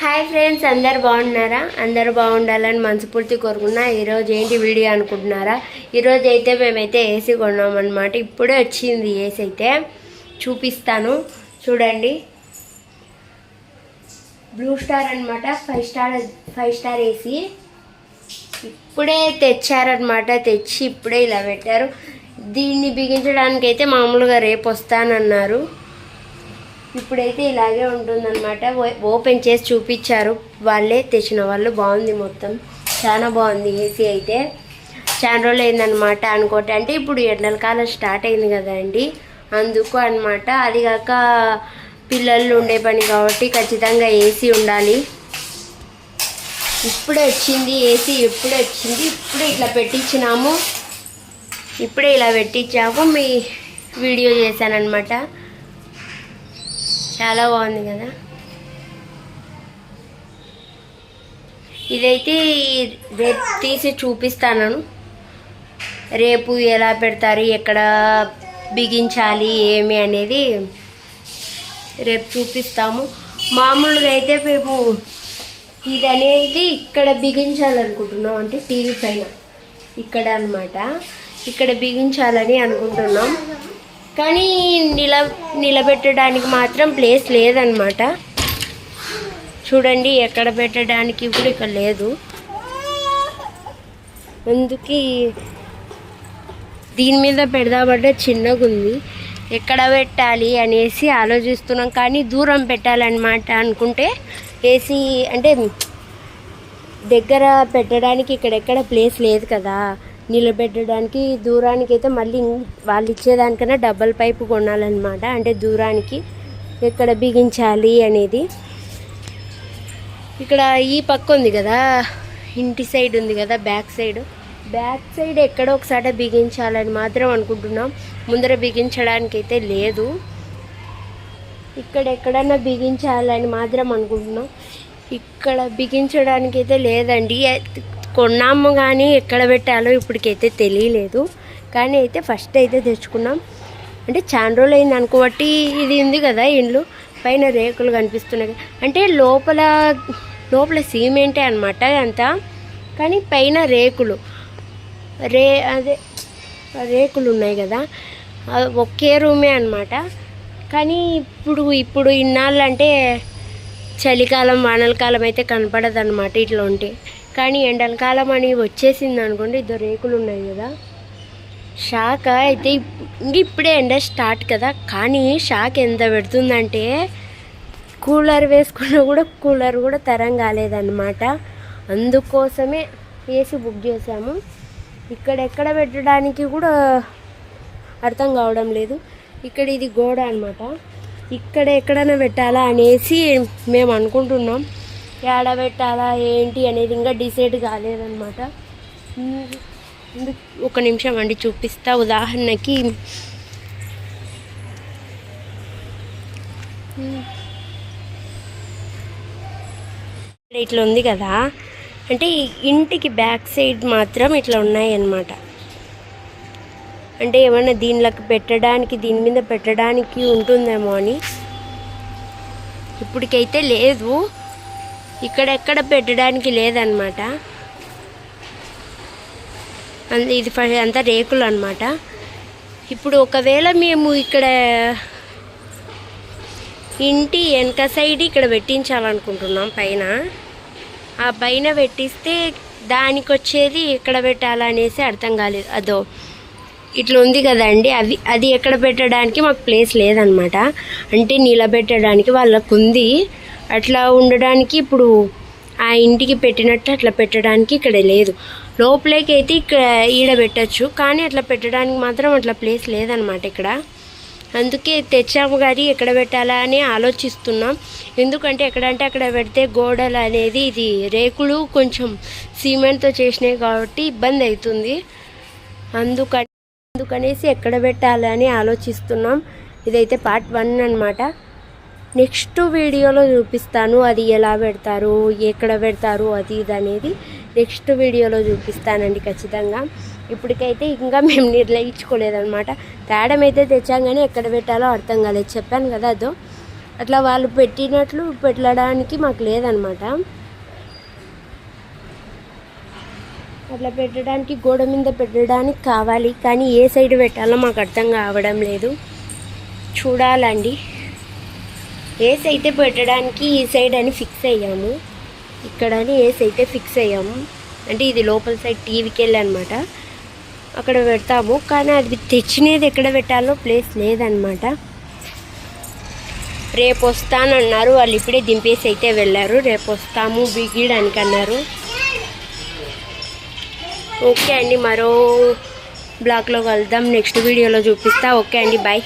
Hi friends, అందరు బాగున్నారా? అందరు బాగుండాలని మనస్ఫూర్తి కోరుకున్నా. ఈరోజు ఏంటి వీడియో అనుకుంటున్నారా? ఈరోజు అయితే మేమైతే ఏసీ కొన్నాం అనమాట. ఇప్పుడే వచ్చింది ఏసీ, అయితే చూపిస్తాను చూడండి. బ్లూ స్టార్ అనమాట, ఫైవ్ స్టార్ ఏసీ ఇప్పుడే తెచ్చారనమాట. తెచ్చి ఇప్పుడే ఇలా పెట్టారు. దీన్ని బిగించడానికి అయితే మామూలుగా రేపు వస్తానన్నారు. ఇప్పుడైతే ఇలాగే ఉంటుందన్నమాట. ఓపెన్ చేసి చూపించారు వాళ్ళే, తెచ్చిన వాళ్ళు. బాగుంది, మొత్తం చాలా బాగుంది ఏసీ అయితే. చాలా రోజులు అయిందనమాట అనుకోండి. అంటే ఇప్పుడు ఎండల కాలం స్టార్ట్ అయింది కదండి, అందుకు అనమాట. అది కాక పిల్లలు ఉండే పని కాబట్టి ఖచ్చితంగా ఏసీ ఉండాలి. ఇప్పుడే వచ్చింది ఏసీ, ఇప్పుడే వచ్చింది. ఇప్పుడే ఇట్లా పెట్టించినాము, ఇప్పుడే ఇలా పెట్టించాము. మీ వీడియో చేశానమాట. చాలా బాగుంది కదా. ఇదైతే రేపు తీసి చూపిస్తాను. రేపు ఎలా పెడతారు, ఎక్కడ బిగించాలి, ఏమి అనేది రేపు చూపిస్తాము. మామూలుగా అయితే మేము ఇది అనేది ఇక్కడ బిగించాలనుకుంటున్నాం. అంటే టీవీ పైన ఇక్కడ అన్నమాట, ఇక్కడ బిగించాలని అనుకుంటున్నాం. కానీ నిలబెట్టడానికి మాత్రం ప్లేస్ లేదనమాట. చూడండి, ఎక్కడ పెట్టడానికి కూడా ఇక్కడ లేదు. అందుకే దీని మీద పెడదామంటే చిన్నగా ఉంది. ఎక్కడ పెట్టాలి అనేసి ఆలోచిస్తున్నాం. కానీ దూరం పెట్టాలన్నమాట అనుకుంటే ఏసీ అంటే దగ్గర పెట్టడానికి ఇక్కడెక్కడ ప్లేస్ లేదు కదా. నిలబెట్టడానికి దూరానికి అయితే మళ్ళీ వాళ్ళు ఇచ్చేదానికన్నా డబల్ పైపు కొనాలన్నమాట. అంటే దూరానికి ఎక్కడ బిగించాలి అనేది. ఇక్కడ ఈ పక్క ఉంది కదా, ఇంటి సైడ్ ఉంది కదా, బ్యాక్ సైడ్ ఎక్కడో ఒకసారి బిగించాలని మాత్రం అనుకుంటున్నాం. ముందర బిగించడానికి అయితే లేదు. ఇక్కడ ఎక్కడన్నా బిగించాలని మాత్రం అనుకుంటున్నాం. ఇక్కడ బిగించడానికి అయితే లేదండి. కొన్నాము కానీ ఎక్కడ పెట్టాలో ఇప్పటికైతే తెలియలేదు. కానీ అయితే ఫస్ట్ అయితే తెచ్చుకున్నాం. అంటే చాలా రోజులు అయింది అనుకోబట్టి. ఇది ఉంది కదా ఇల్లు, పైన రేకులు కనిపిస్తున్నాయి. అంటే లోపల సిమెంటే అనమాట అంతా, కానీ పైన రేకులు అదే రేకులు ఉన్నాయి కదా, ఒకే రూమే అనమాట. కానీ ఇప్పుడు ఇన్నాళ్ళు అంటే చలికాలం వానలకాలం అయితే కనపడదు అనమాట ఇట్లా ఉంటే. కానీ ఎండలకాలం అని వచ్చేసింది అనుకోండి, ఇద్దరు రేకులు ఉన్నాయి కదా. షాక్ అయితే ఇప్పుడే ఎండ స్టార్ట్ కదా. కానీ షాక్ ఎంత పెడుతుందంటే కూలర్ వేసుకున్నా కూడా కూలర్ కూడా తరం కాలేదన్నమాట. అందుకోసమే ఏసీ బుక్ చేసాము. ఇక్కడెక్కడ పెట్టడానికి కూడా అర్థం కావడం లేదు. ఇక్కడ ఇది గోడ అనమాట. ఇక్కడ ఎక్కడైనా పెట్టాలా అనేసి మేము అనుకుంటున్నాం. ఏడ పెట్టాలా ఏంటి అనేది ఇంకా డిసైడ్ కాలేదన్నమాట. ఒక నిమిషం అండి చూపిస్తా. ఉదాహరణకి ఇట్లా ఉంది కదా, అంటే ఇంటికి బ్యాక్ సైడ్ మాత్రం ఇట్లా ఉన్నాయి అన్నమాట. అంటే ఏమన్నా దీనిలోకి పెట్టడానికి, దీని మీద పెట్టడానికి ఉంటుందేమో అని. ఇప్పటికైతే లేదు, ఇక్కడెక్కడ పెట్టడానికి లేదనమాట. ఇది అంతా రేకులు అనమాట. ఇప్పుడు ఒకవేళ మేము ఇక్కడ ఇంటి వెనక సైడ్ ఇక్కడ పెట్టించాలనుకుంటున్నాం. ఆ పైన పెట్టిస్తే దానికి వచ్చేది ఎక్కడ పెట్టాలనేసి అర్థం కాలేదు. అదో ఇట్లా ఉంది కదండి, అది ఎక్కడ పెట్టడానికి మాకు ప్లేస్ లేదనమాట. అంటే నిలబెట్టడానికి వాళ్ళకు ఉంది, అట్లా ఉండడానికి ఇప్పుడు ఆ ఇంటికి పెట్టినట్టు అట్లా పెట్టడానికి ఇక్కడ లేదు. లోపలికి అయితే ఇక్కడ ఈడ పెట్టచ్చు, కానీ అట్లా పెట్టడానికి మాత్రం అట్లా ప్లేస్ లేదనమాట ఇక్కడ. అందుకే తెచ్చాము కానీ ఎక్కడ పెట్టాలా అని ఆలోచిస్తున్నాం. ఎందుకంటే ఎక్కడంటే అక్కడ పెడితే గోడలు అనేది ఇది రేకులు కొంచెం సిమెంట్తో చేసినాయి కాబట్టి ఇబ్బంది అవుతుంది. అందుకనేసి ఎక్కడ పెట్టాలని ఆలోచిస్తున్నాం. ఇదైతే పార్ట్ 1 అనమాట. నెక్స్ట్ వీడియోలో చూపిస్తాను అది ఎలా పెడతారు, ఎక్కడ పెడతారు, అది ఇది అనేది నెక్స్ట్ వీడియోలో చూపిస్తానండి ఖచ్చితంగా. ఇప్పటికైతే ఇంకా మేము నిర్ణయించుకోలేదన్నమాట. తేడం అయితే తెచ్చాం కానీ ఎక్కడ పెట్టాలో అర్థం కాలేదు. చెప్పాను కదా, అదో అట్లా వాళ్ళు పెట్టినట్లు పెట్టడానికి మాకు లేదనమాట. అట్లా పెట్టడానికి గోడ మీద పెట్టడానికి కావాలి, కానీ ఏ సైడ్ పెట్టాలో మాకు అర్థం కావడం లేదు. చూడాలండి. ఏస్ అయితే పెట్టడానికి ఈ సైడ్ అని ఫిక్స్ అయ్యాము, ఇక్కడని ఏస్ అయితే ఫిక్స్ అయ్యాము. అంటే ఇది లోపల సైడ్ టీవీకి వెళ్ళి అనమాట, అక్కడ పెడతాము. కానీ అది తెచ్చినది ఎక్కడ పెట్టాలో ప్లేస్ లేదనమాట. రేపు వస్తానన్నారు వాళ్ళు, ఇప్పుడే దింపేసి అయితే వెళ్ళారు. రేపు వస్తాము బిగియడానికి అన్నారు. ఓకే అండి, మరో బ్లాగ్లో కలుద్దాం, నెక్స్ట్ వీడియోలో చూపిస్తా. ఓకే అండి, బాయ్.